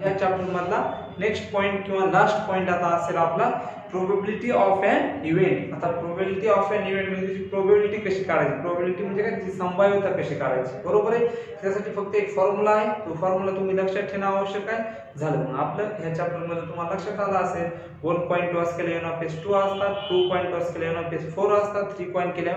या चॅप्टर मधला next point किंवा लास्ट पॉइंट आता असेल आपला प्रोबॅबिलिटी ऑफ एन इव्हेंट. आता प्रोबॅबिलिटी ऑफ एन इव्हेंट म्हणजे प्रोबॅबिलिटी कशी काढायची, प्रोबॅबिलिटी म्हणजे काय, ती संभाव्यता कशी काढायची. बरोबर आहे. त्यासाठी फक्त एक फॉर्म्युला आहे, तो फॉर्म्युला तुम्ही लक्षात ठेवणं आवश्यक आहे. झालं. मग आपलं ह्या चॅप्टर मध्ये तुम्हाला लक्षात आलं असेल 1 पॉईंट टॉस केले एन ऑफ एस 2 असतात, 2 पॉईंट टॉस केले एन ऑफ एस 4 असतात, 3 पॉईंट केले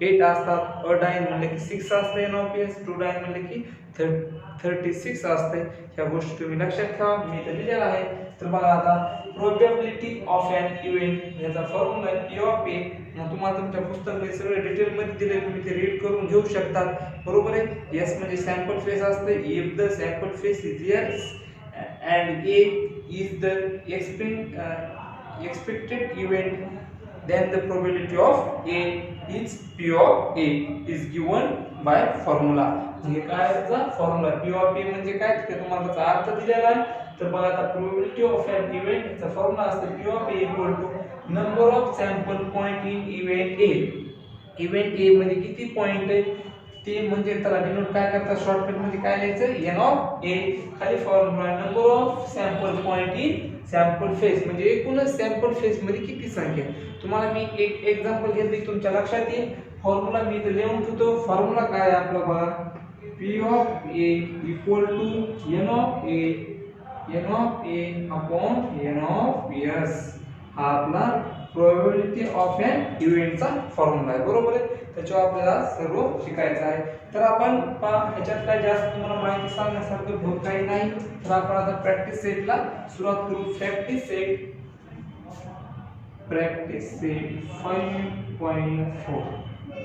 8 असतात, अ डायन म्हणले की 6 असते एन ऑफ एस, 2 डायन म्हणले की 36 असते. ह्या गोष्टी तुम्ही लक्षात ठेवा, मी इथे लिहिलेलं आहे. तर बघा आता प्रोबॅबिलिटी ऑफ एन इव्हेंट याचा फॉर्म्युला आहे पी ऑफ ए. मग तुम्हाला तुमच्या पुस्तकामध्ये सगळे डिटेल मध्ये दिले, तुम्ही ते रीड करून घेऊ शकतात. बरोबर आहे. एस म्हणजे सॅम्पल फेस असते. If the sample face is yes and A is the expected event, then the probability of A is P of A is given by formula. म्हणजे काय याचा फॉर्म्युला P of A म्हणजे काय ते तुम्हाला त्याचा अर्थ दिलेला आहे. तर बघा आता प्रोबॅबिलिटी ऑफ एन इव्हेंट याचा फॉर्म्युला असतो P of A equal to number of sample point in event A. Event A मध्ये किती पॉइंट आहे ते म्हणजे त्याला डिनोट काय करतात, शॉर्टकट मध्ये काय लिहायचं, एन ऑफ ए. खाली formula number of sample point in sample face म्हणजे एकूणच सॅम्पल फेस मध्ये किती संख्या. तुम्हाला मी एक एक्झाम्पल घेतली, तुमच्या लक्षात येईल. फॉर्म्युला मी इथे लिहून ठेवतो. फॉर्म्युला काय आहे आपला बघा, P of A equal to N of A upon N of S. हा आपला प्रोबॅबिलिटी ऑफ एन इव्हेंटचा फॉर्म्युला आहे. बरोबर आहे. त्याच्यावर आपल्याला सर्व शिकायचं आहे. तर आपण ह्याच्यात काय जास्त तुम्हाला माहिती सांगण्यासारखं बहुत काही नाही. तर आपण आता प्रॅक्टिस सेटला सुरुवात करू. Practice set 5.4.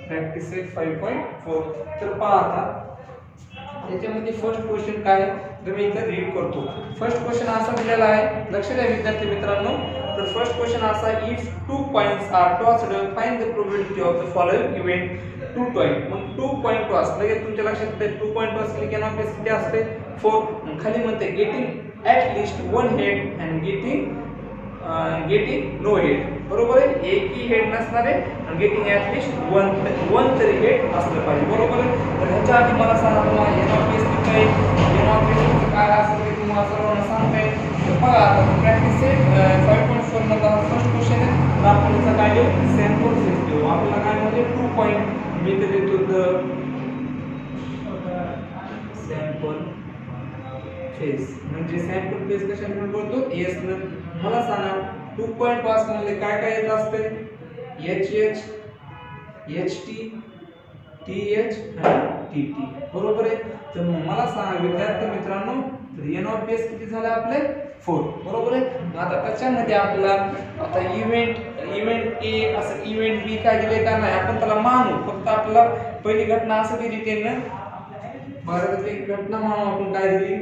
Practice set 5.4. तर पहा आता याच्यामध्ये फर्स्ट क्वेश्चन काय तर मी इथे रीड करतो. फर्स्ट क्वेश्चन असा दिलेला आहे, लक्ष द्या विद्यार्थी मित्रांनो. तर फर्स्ट क्वेश्चन असा, if 2 points are tossed find the probability of the following event 2 point. मग 2 पॉइंट टॉस लगेच तुमच्या लक्षात येते. 2 पॉइंट टॉस केले की एन किती असते 4. खाली म्हणते getting at least 1 head and getting no head. बरोबर आहे. एकही हेड नसणार आहे आणि गेटिंग ॲट लिस्ट 1 तरी हेड असलं पाहिजे. बरोबर आहे. तर ह्याच्या आधी मला सांगा तुम्हाला एन ऑफ एस काय, एन ऑफ एस काय असेल ते तुम्हाला सर्वांना सांगता येईल. तर बघा आता प्रॅक्टिस सेट 5.4 मधला फर्स्ट क्वेश्चन आहे. तर आपण याचा काय देऊ, सॅम्पल फेस देऊ. आपल्याला काय म्हणजे 2 पॉइंट मी ते देतो द सॅम्पल फेस. म्हणजे सॅम्पल फेस कशाने बोलतो, एस न. मला सांगा 2 पॉइंट पास मध्ये काय काय येत असते, H H, H T, T H आणि टी टी. बरोबर आहे. तर मला सांगा विद्यार्थी मित्रांनो, एन ऑफ एस किती झाले आपले 4. बरोबर आहे. आता त्याच्यामध्ये आपला आता इव्हेंट ए असं इव्हेंट बी काय दिले का नाही आपण त्याला मानू. फक्त आपल्याला पहिली घटना असं दिली त्यांना, भारतातली घटना मानू आपण. काय दिली,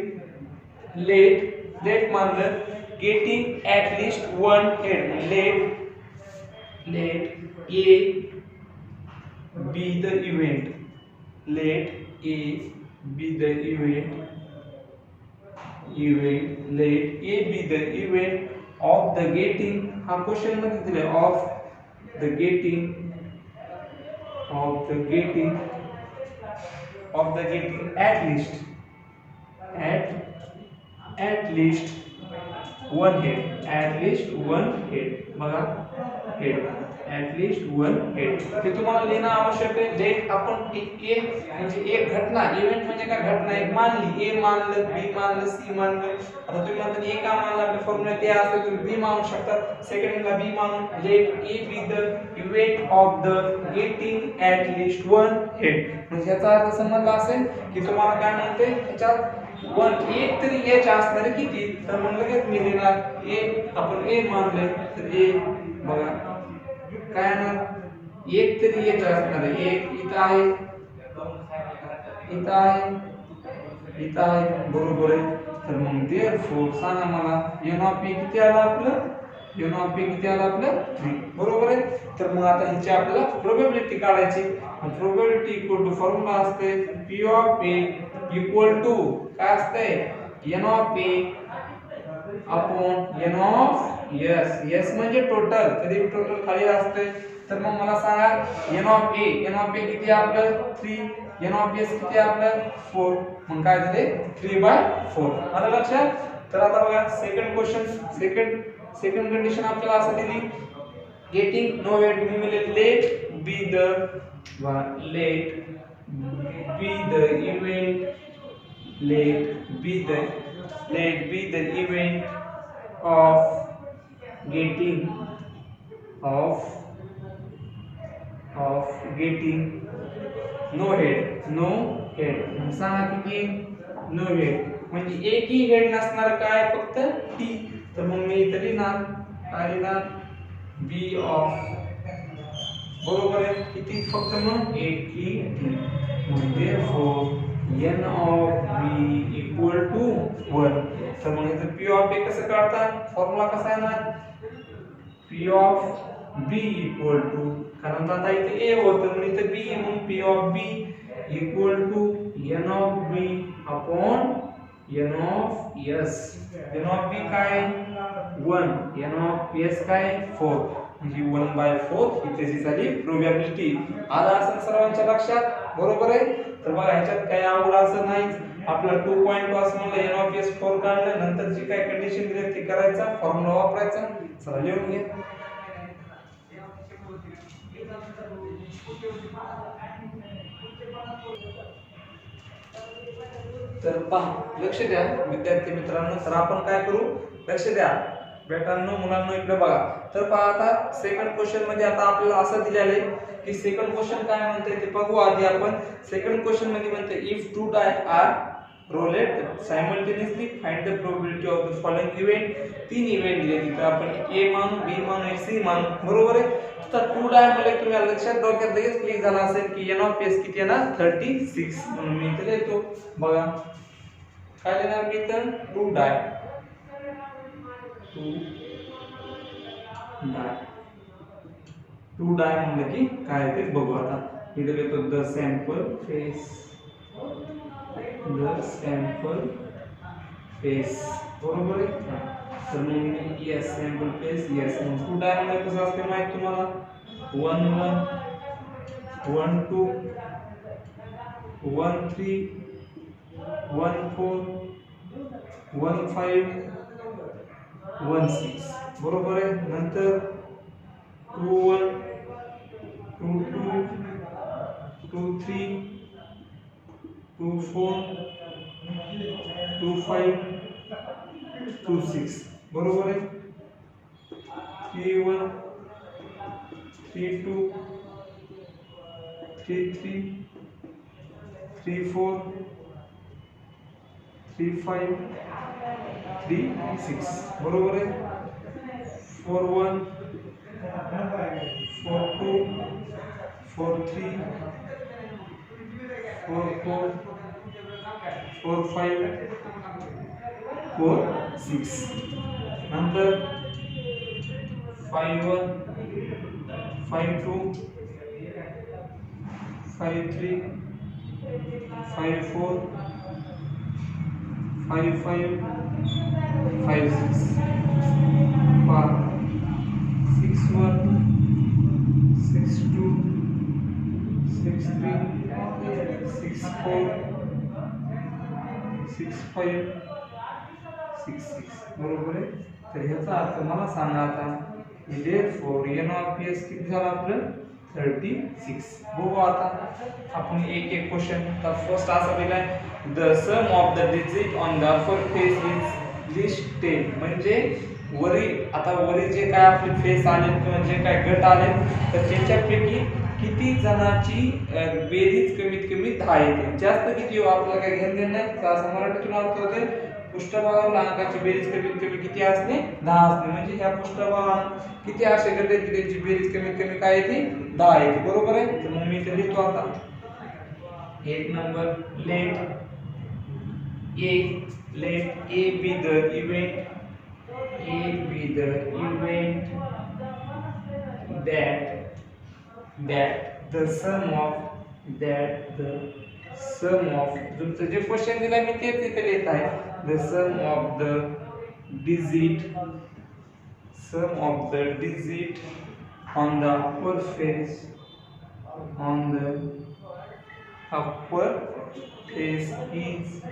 लेट मानलं. Getting at least 1 head. Let A be the event. Let A be the event. Let A be the event of the getting. हा क्वेश्चन मध्ये दिले of the getting at least 1 head. at least 1 head. बघा head, at least 1 head. हे तुम्हाला लिहिणं आवश्यक आहे. Late आपण ए म्हणजे एक घटना, इव्हेंट म्हणजे काय घटना एक मानली. ए मानलं, बी मानलं, सी मानलं. आता तुम्ही म्हणता ए का मानलं, आपल्या फॉर्म्युल्यात ए असते तुम्ही बी मानू शकता. सेकंडला बी मानून let A be the event of the getting at least 1 head. म्हणजे याचा अर्थ समजला असेल की तुम्हाला काय म्हणते याच्यात 1 एक तरी एच असणार किती. तर मग लगेच मी लिहिणार ए. आपण ए मानले तर ए बघा काय येणार, एक तरी एच असणार आहे. एक इथं आहे, इथं आहे, इथं आहे. बरोबर आहे. तर मग देअरफॉर सांगा मला एन ऑफ ए किती आलं आपलं, एन ऑफ ए किती आलं आपलं 3. बरोबर आहे. तर मग आता ह्याची आपल्याला प्रोबॅबिलिटी काढायची. प्रोबॅबिलिटी इक्वल टू फॉर्म्युला असते P of A equal to काय असते, N of A upon N of S. S म्हणजे टोटल, कधी टोटल खाली असते. तर मग मला सांगा एन ऑफ ए किती आपलं 3, एन ऑफ एस किती आपलं 4. मग काय झाले 3/4. आलं लक्षात. तर आता बघा सेकंड क्वेश्चन, सेकंड कंडिशन आपल्याला असं दिली, गेटिंग नो हेड मी let B the the, let be the event of getting of getting no head सांगा किती नो हेड म्हणजे एकही हेड नसणार काय फक्त टी, तर मग मी इथे लिहिणार काय लिहिणार बी ऑफ, बरोबर आहे किती फक्त मग एक टी म्हणजे n of b equal to 1, तर मग इथे p of a कसं काढतात, फॉर्म्युला कसा येणार p of b equal to, कारण आता इथे a होतं म्हणून इथे b, मग p of b equal to n of b upon n of s, n of b काय 1, n of s काय 4, म्हणजे 1/4 ही त्याची झाली प्रोबॅबिलिटी. आला असं सर्वांच्या लक्षात, बरोबर आहे. तर बघा ह्याच्यात काही अवघड असं नाहीच, आपला 2 पॉइंट पास म्हणलं n of s 4 काढलं, नंतर जी काय कंडिशन दिली ती करायचा, फॉर्म्युला वापरायचा. चला लिहून घ्या. तर पहा लक्ष द्या विद्यार्थी मित्रांनो, तर आपण काय करू, लक्ष द्या बेटांनो मुलांनो इकडे बघा. तर पहा आता सेकंड क्वेश्चन मध्ये आता आपल्याला असं दिलेलं आहे की सेकंड क्वेश्चन काय म्हणते ते बघू आधी आपण. सेकंड क्वेश्चन मध्ये म्हणते if two die are rolled simultaneously find the probability of the following event. तीन इव्हेंट दिले तिथे आपण ए मानू, बी मानू, सी मानू, बरोबर आहे. तर टू डाय म्हणजे तुम्हाला लक्षात डोक्यात लगेच क्लिक झाला असेल की एन ऑफ एस किती येणार 36, म्हणून मी इथे लिहितो बघा काय लिहिणार मी तर टू डाय म्हणलं की काय ते बघू. आता इथे लिहितो द सॅम्पल फेस, बरोबर आहे. तर मग यस सॅम्पल फेस यस, मग टू डाय म्हणजे कसं असते माहित तुम्हाला 1 1 1 2 1 3 1 4 1 5 1 6, बरोबर आहे. नंतर 2 1 2 2 2 3 2 4 2 5 2 6, बरोबर आहे. 3 1 3 2 3 3 3 4 3 5 3 6, बरोबर आहे. 4 1 4 2 4 3 4 4 4 5 4 6, नंतर 5 1 5 2 5 3 5 4 5 5 5 6, 6 1 6 2 6 3 6 4 6 5 6 6, बरोबर आहे. तर ह्याचा अर्थ मला सांगा आता therefore n of s किती झालं आपलं 36. बघू आता आपण एक एक क्वेश्चन. तर फर्स्ट असा दिलाय the sum of the digit on the upper face is least 10, म्हणजे वरी आता वरी जे काय आपले फेस आले किंवा जे काय गट आले तर त्याच्यापैकी किती जणांची बेरीज कमीत कमी 10 येते. जास्त किती हो आपल्याला काय घेणं देणं नाही. तर असं मराठीतून अर्थ होते पृष्ठभागावर अंकाची बेरीज कमीत कमी किती असणे 10 असणे, म्हणजे ह्या पृष्ठभागावर किती असे गट आहेत त्यांची बेरीज कमीत कमी काय येते 10 येते, बरोबर आहे. तर मग मी इथे लिहितो आता एक number let A be the event that the sum of तुमचं जे क्वेश्चन दिला मी तेच इथे लिहित आहे. the sum of the digit on the upper face is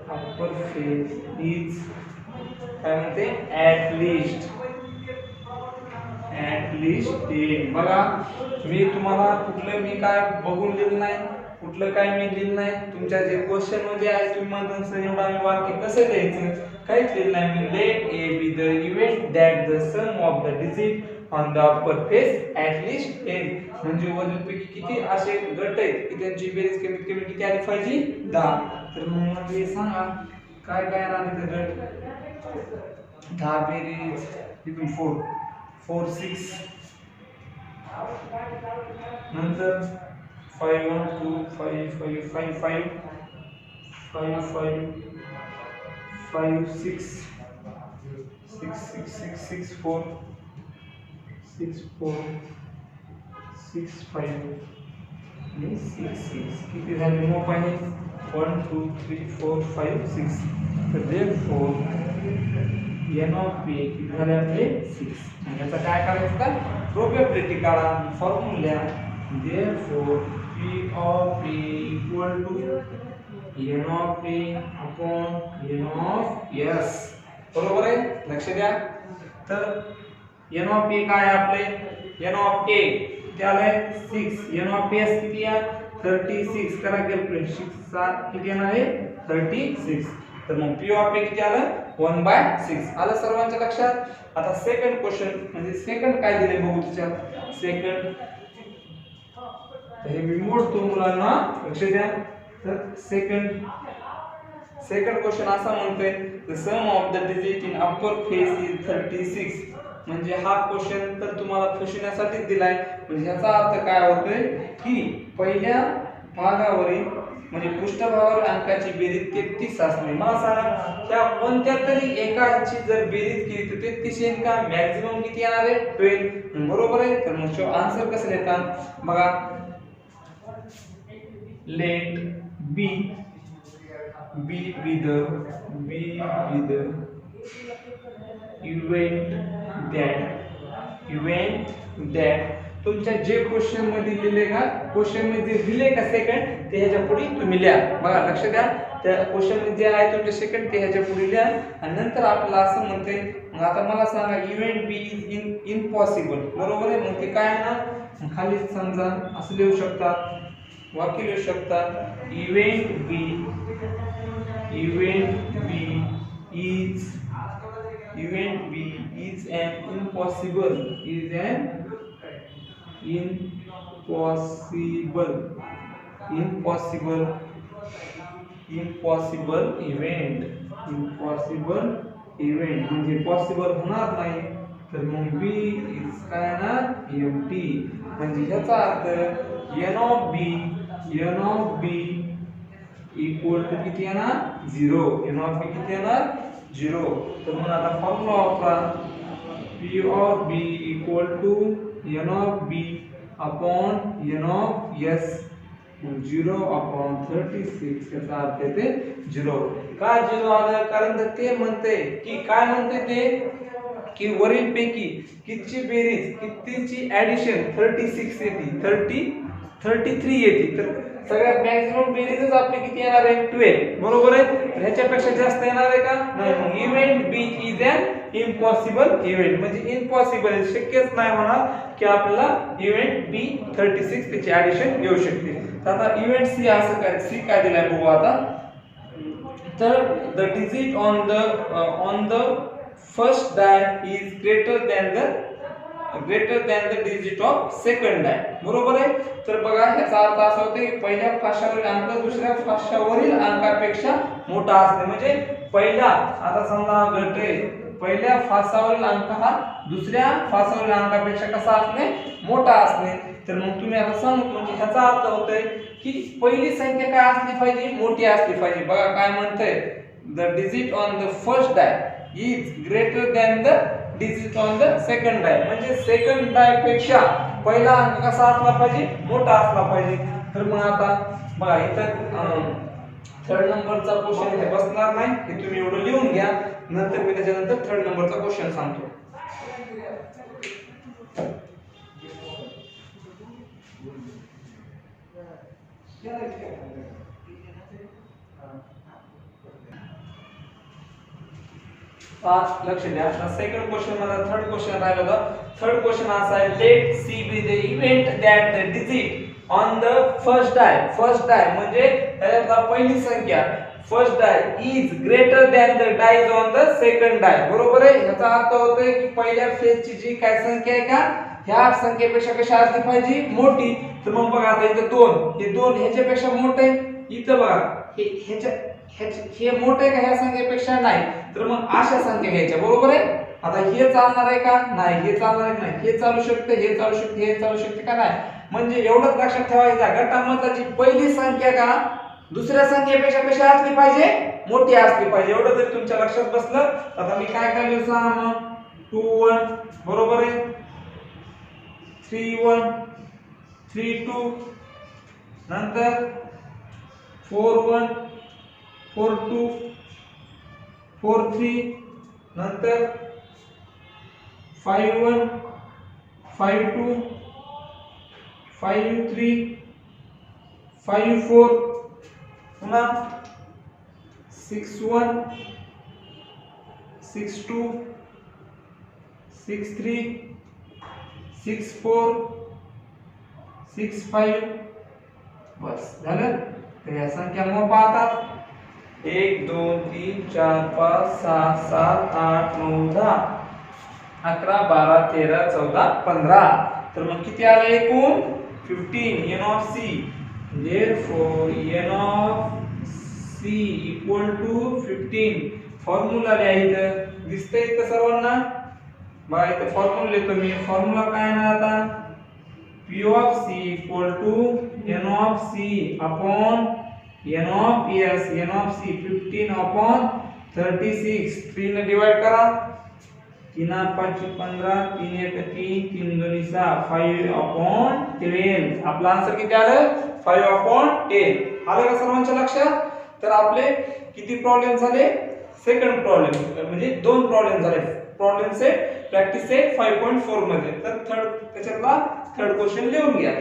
upper face is काय म्हणते ॲट लिस्ट 10. बघा मी तुम्हाला कुठलं मी काय बघून लिहिलं नाही, कुठलं काय मी लिहिलं नाही. तुमच्या जे क्वेश्चन मध्ये आहे तुम्ही म्हणता सर एवढा मी वाक्य कसं लिहायचं, काहीच लिहिलं नाही मी. Let A be the event that the sum of the digit on the upper face at least 10. म्हणजे वरीलपैकी किती असे गट आहेत की त्यांची बेरीज कमीत कमी किती आली पाहिजे 10. तर मग मला हे सांगा काय काय आले ते गट 10 बेरीज इथून 4 6 नंतर 5 1 2 5 5 5 5 5 5 5 6 6 6 6 6 4 6 4 6 5 आणि 6 6 किती झाले मग पाहिजे 1 2 3 4 5 6. तर therefore n of p किती झाले आपले 6. याचा काय करायचं का प्रोबॅबिलिटी काढा formula. therefore p of a equal to n of a upon n of s. बरोबर आहे, लक्ष द्या. तर n of a काय आपले n of a किती आले 6. n of s किती आहे 36. करा कॅल्क्युलेट 6 7 किती येणार आहे 36. तर मग p of a किती आलं 1/6 आलं सर्वांच्या लक्षात. आता सेकंड क्वेश्चन म्हणजे सेकंड काय दिले बघू त्याच्यात. सेकंड तर हे मी मोडतो मुलांना लक्ष द्या. तर सेकंड क्वेश्चन असा म्हणतोय the sum of the digit in upper face is 36. म्हणजे हा क्वेश्चन तर तुम्हाला फसवण्यासाठीच दिलाय. म्हणजे ह्याचा अर्थ काय होतोय की पहिल्या भागावरील म्हणजे पृष्ठभागावर अंकाची बेरीज 33 असणे. मला सांगा त्या कोणत्या तरी एकाची जर बेरीज केली तर 33 येईल का. मॅक्झिमम किती येणार आहे 12. बरोबर आहे. तर मग आन्सर कसं लिहितात बघा. Let B be the event that तुमच्या जे क्वेश्चन मध्ये लिहिले का क्वेश्चन मध्ये दिले का सेकंड ते ह्याच्या पुढे तुम्ही लिहा. बघा लक्ष द्या त्या क्वेश्चन मध्ये जे आहे तुमचे सेकंड ते ह्याच्या पुढे लिहा. आणि नंतर आपल्याला असं म्हणते मग आता मला सांगा इव्हेंट बी इज इम्पॉसिबल. बरोबर आहे. मग ते काय आहे ना खाली समजा असं लिहू शकता वाक्य लिहू शकता event B is an impossible event म्हणजे पॉसिबल होणार नाही. तर मग b इज काय ना empty. म्हणजे ह्याचा अर्थ n of b equal to किती येणार 0. n of b किती येणार 0. तर मग आता फॉर्म्युला वापरा p of b equal to n of b upon n of s 0 upon 36. याचा अर्थ येते 0. का 0 आलं कारण ते म्हणते की काय म्हणते ते की वरील पैकी कितीची बेरीज कितीची ऍडिशन 36 येते 33 येते. तर सगळ्यात मॅक्सिमम बेरीजच आपली किती येणार आहे 12. बरोबर आहे. तर ह्याच्यापेक्षा जास्त येणार आहे का नाही. मग event B is an impossible event म्हणजे इम्पॉसिबल शक्यच नाही होणार की आपल्याला इव्हेंट बी 36 त्याची ऍडिशन येऊ शकते. तर आता इव्हेंट सी असं काय सी काय दिलाय बघू आता. तर the digit on the first die is greater than the digit of second die. बरोबर आहे. तर बघा ह्याचा अर्थ असा होतो की पहिल्या फाशावरील अंक दुसऱ्या फाशावरील अंकापेक्षा मोठा असणे. म्हणजे पहिला आता समजा गट आहे पहिल्या फासावरील अंक हा दुसऱ्या फासावरील अंकापेक्षा कसा असणे मोठा असणे. तर मग तुम्ही आता सांगतो म्हणजे ह्याचा अर्थ होतोय की पहिली संख्या काय असली पाहिजे मोठी असली पाहिजे. बघा काय म्हणतंय the digit on the first die is greater than the digit on the second die. म्हणजे सेकंड डाय पेक्षा पहिला अंक कसा असला पाहिजे मोठा असला पाहिजे. तर मग आता बघा इथं थर्ड नंबरचा क्वेश्चन इथे बसणार नाही हे तुम्ही एवढं लिहून घ्या. नंतर मी त्याच्यानंतर थर्ड नंबरचा क्वेश्चन सांगतो. लक्ष द्या. सेकंड क्वेश्चन मध्ये थर्ड क्वेश्चन राहिला होता. थर्ड क्वेश्चन असा आहे, let C be the event that the digit on the first die. First die म्हणजे त्याच्यातला पहिली संख्या first die is greater than the dies on the second die. बरोबर आहे. याचा अर्थ होतोय की पहिल्या फेजची जी काय संख्या आहे का ह्या संख्येपेक्षा कशी असली पाहिजे मोठी. तर मग बघा आता इथं 2, हे 2 ह्याच्यापेक्षा मोठे आहे. इथं बघा हे हे मोठे आहे का ह्या संख्येपेक्षा नाही. तर मग अशा संख्या घ्यायच्या. बरोबर आहे. आता हे चालणार आहे का नाही, हे चालणार आहे नाही, हे चालू शकते, हे चालू शकते, हे चालू शकते का नाही. म्हणजे एवढंच लक्षात ठेवायचं गटामधली पहिली संख्या का दुसऱ्या संख्येपेक्षा कशी असली पाहिजे मोठी असली पाहिजे. एवढं जर तुमच्या लक्षात बसलं. आता मी काय करणार सांगा मग 2 1 बरोबर आहे, 3 1 3 2 नंतर 4 1 4 2 4 3 नंतर 5 1 5 2 5 3 5 4 पुन्हा 6 1 6 2 6 3 6 4 6 5. बस झालं. तर या संख्या मग पाहतात 1 2 3 4 5 6 7 8 9 10 11 12 13 14 15. तर मग किती आले एकूण 15. n of c therefore n of c equal to 15. Formula लिहायचं दिसतंय इथं सर्वांना. बघा इथं फॉर्म्युला लिहितो मी. फॉर्म्युला काय ना आता p of c equal to n of c upon n of s. n of c 15 upon 36. 3 ने डिवाइड करा. 3 5 15 3 1 3 3 2 6 5 upon 12. आपला आन्सर किती आलं 5 upon 10. आलं का सर्वांच्या लक्षात. तर आपले किती प्रॉब्लेम झाले सेकंड प्रॉब्लेम म्हणजे 2 प्रॉब्लेम झाले. प्रॉब्लेम सेट प्रॅक्टिस सेट 5.4 मध्ये. तर त्याच्यातला थर्ड क्वेश्चन लिहून घ्या.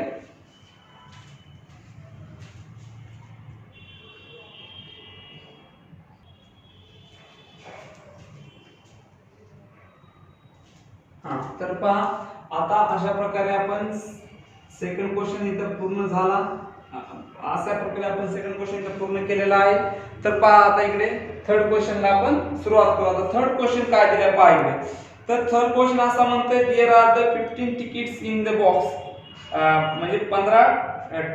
तर पहा आता अशा प्रकारे आपण सेकंड क्वेश्चन इथं पूर्ण झाला. अशा प्रकारे आपण सेकंड क्वेश्चन इथं पूर्ण केलेला आहे. तर पहा आता इकडे थर्ड क्वेश्चनला आपण सुरुवात करू. आता थर्ड क्वेश्चन काय दिलं पहा इकडे. तर थर्ड क्वेश्चन असा म्हणतोय there are the 15 tickets in the box. म्हणजे 15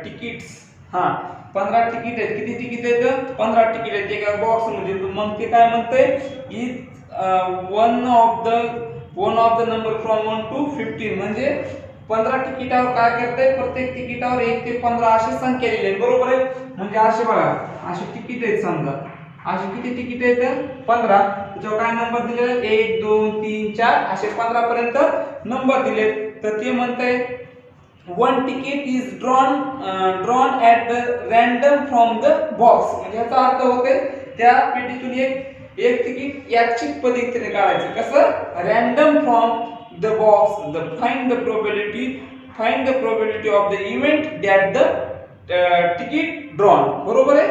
तिकीट्स. 15 तिकीट आहेत. किती तिकीट आहेत 15 तिकीट आहेत एका बॉक्स मध्ये. मग ते काय म्हणतंय is one of the number from 1 to 15. म्हणजे 15 तिकिटावर काय करते प्रत्येक तिकिटावर 1 ते 15 अशी संख्या लिहिली आहे. बरोबर आहे. म्हणजे असे बघा अशी तिकीट आहेत. समजा अशी किती तिकीट आहेत 15. त्याच्यावर काय नंबर दिले 1 2 3 4 असे 15 पर्यंत नंबर दिले. तर ते म्हणतंय one ticket is drawn at the random from the box. म्हणजे याचा अर्थ होते त्या पेटीतून एक तिकीट यादृच्छिक पद्धतीने काढायचं. कसं random from the box. The find the probability of the event that the ticket drawn. बरोबर आहे.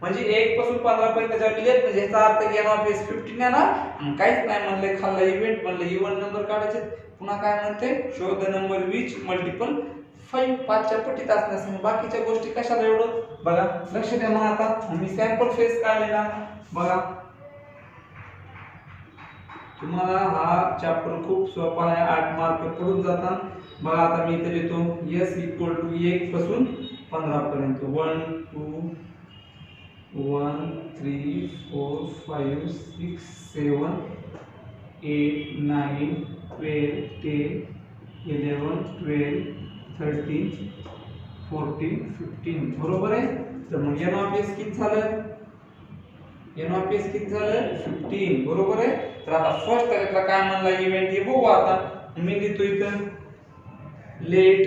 म्हणजे 1 पासून 15 पर्यंत त्याच्यावर लिहिलेत. म्हणजे याचा अर्थ की n of s 15 आहे ना. काहीच नाही म्हणले खाल्ला इव्हेंट म्हणले इव्हन नंबर काढायचे. पुन्हा काय म्हणते show the number which multiple 5. 5 च्या पटीत असण्यास. बाकीच्या गोष्टी कशाला एवढं बघा लक्ष द्या. मग आता मी सॅम्पल फेस काढलेला बघा. तुम्हाला हा चॅप्टर खूप सोपा आहे. 8 मार्क पडून जातात. बघा आता मी इथे लिहितो s इक्वल टू 1 पासून 15 पर्यंत 1 2 1 3 4 5 6 7 8 9 12 10 11 12 13 14 15. बरोबर आहे. तर मग n ऑफ s किती झालं n ऑफ s किती झालं 15. बरोबर आहे. तर आता फर्स्ट त्याच्यातला काय म्हणला इव्हेंट हे बघू. आता मी लिहितो इथं let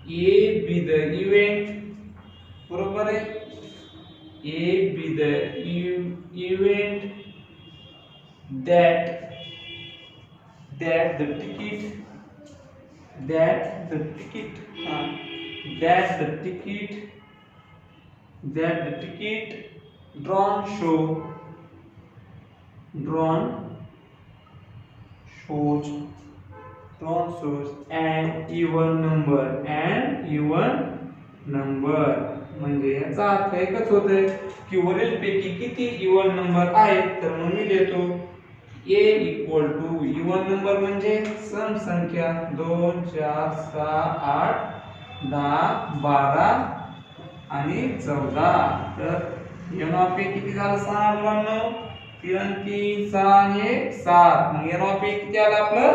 a be the event. बरोबर आहे. a be the event that the ticket drawn show drawn shows an even number म्हणजे याचा अर्थ एकच होतोय की वरील पैकी किती इवन नंबर आहेत. तर मग मी लिहितो a equal to even number म्हणजे सम संख्या 2 4 6 8 10 12 आणि 14. तर n ऑफ a किती झालं 6 मुलांनो 3 3 6 आणि 1 7. मग n ऑफ a किती आलं आपलं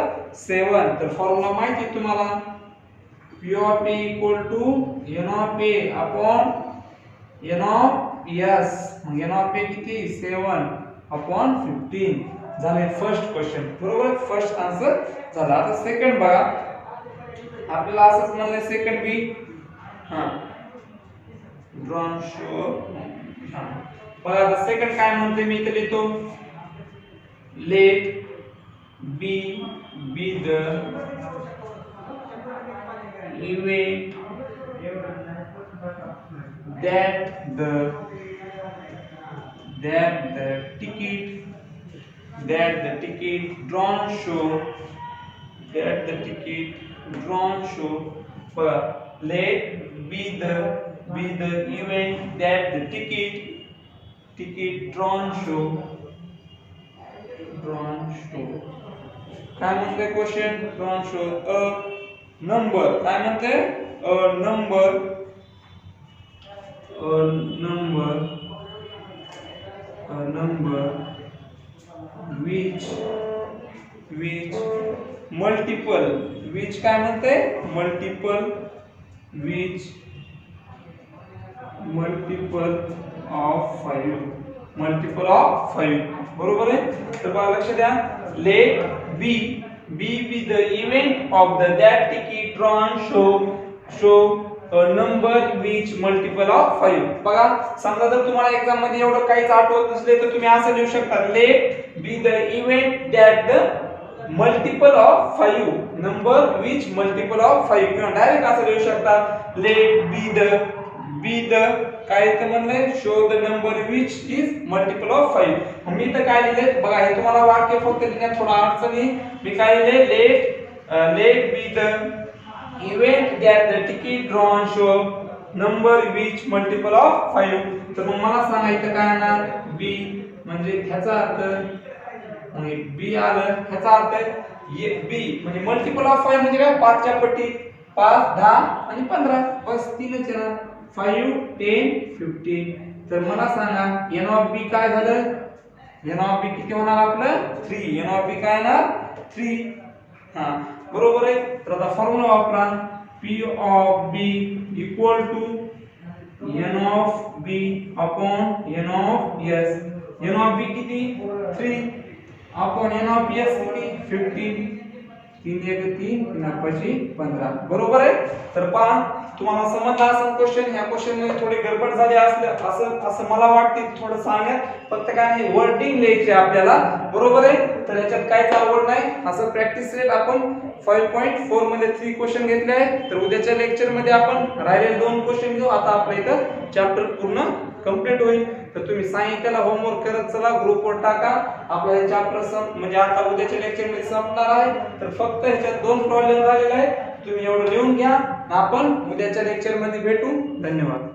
7. तर फॉर्म्युला माहिती आहे तुम्हाला p of a equal to n of a upon n of s. मग n of a किती 7 upon 15 झाले फर्स्ट क्वेश्चन. बरोबर फर्स्ट आन्सर झाला. आता सेकंड बघा आपल्याला असंच म्हणलं सेकंड बी ड्रॉन शो बघा. आता सेकंड काय म्हणते मी इथे लिहितो let B be the event that the ticket drawn show let be the event that the ticket drawn show काय म्हणते question drawn show a number काय म्हणते a number which काय म्हणते multiple of 5 बरोबर आहे. तर बघा लक्ष द्या let be the event of that ticket drawn show a number which multiple of 5. बघा समजा जर तुम्हाला एक्झाम मध्ये एवढं काहीच आठवत नसले तर तुम्ही असं लिहू शकता let be the event that the multiple of 5 number which multiple of 5 किंवा डायरेक्ट असं लिहू शकता let be the काय ते म्हणले show the number which is multiple of 5. मी तर काय लिहिले बघा हे तुम्हाला वाक्य फक्त लिहिण्यात थोडा अडचण आहे. मी काय लिहिले let be the event that the ticket drawn show number which multiple of 5. तर मग मला सांगा इथं काय येणार b म्हणजे ह्याचा अर्थ म्हणजे b आलं ह्याचा अर्थ b म्हणजे मल्टिपल ऑफ 5 म्हणजे काय 5 च्या पटीत 5 10 आणि 15 बस तीनच येणार 5 10 15. तर मला सांगा n of b काय झालं n of b किती होणार आपलं 3. n of b काय येणार 3. हां बरोबर आहे. तर आता फॉर्म्युला वापरा p of b equal to n of b upon n of s. n of b किती 3 upon n of s किती 15. 3 1 3 3 5 15 बरोबर आहे. तर पहा तुम्हाला समजला असेल क्वेश्चन. ह्या क्वेश्चन मध्ये थोडी गडबड झाली असं मला वाटते थोडं सांगण्यात फक्त काय नाही वर्डिंग लिहायचे आपल्याला बरोबर आहे. तर याच्यात काहीच अवघड नाही. असं प्रॅक्टिस सेट आपण 5.4 मध्ये 3 क्वेश्चन घेतले आहेत. तर उद्याच्या लेक्चर मध्ये आपण राहिलेले 2 क्वेश्चन घेऊ. आता आपल्या इथं चॅप्टर पूर्ण कंप्लीट होईल. तर तुम्ही सांगितलेला होमवर्क करत चला ग्रुपवर टाका. आपला हे चॅप्टर म्हणजे आता उद्याच्या लेक्चर मध्ये संपणार आहे. तर फक्त ह्याच्यात 2 प्रॉब्लेम राहिलेले आहेत. तुम्ही एवढं लिहून घ्या. आपण उद्याच्या लेक्चर मध्ये भेटू. धन्यवाद.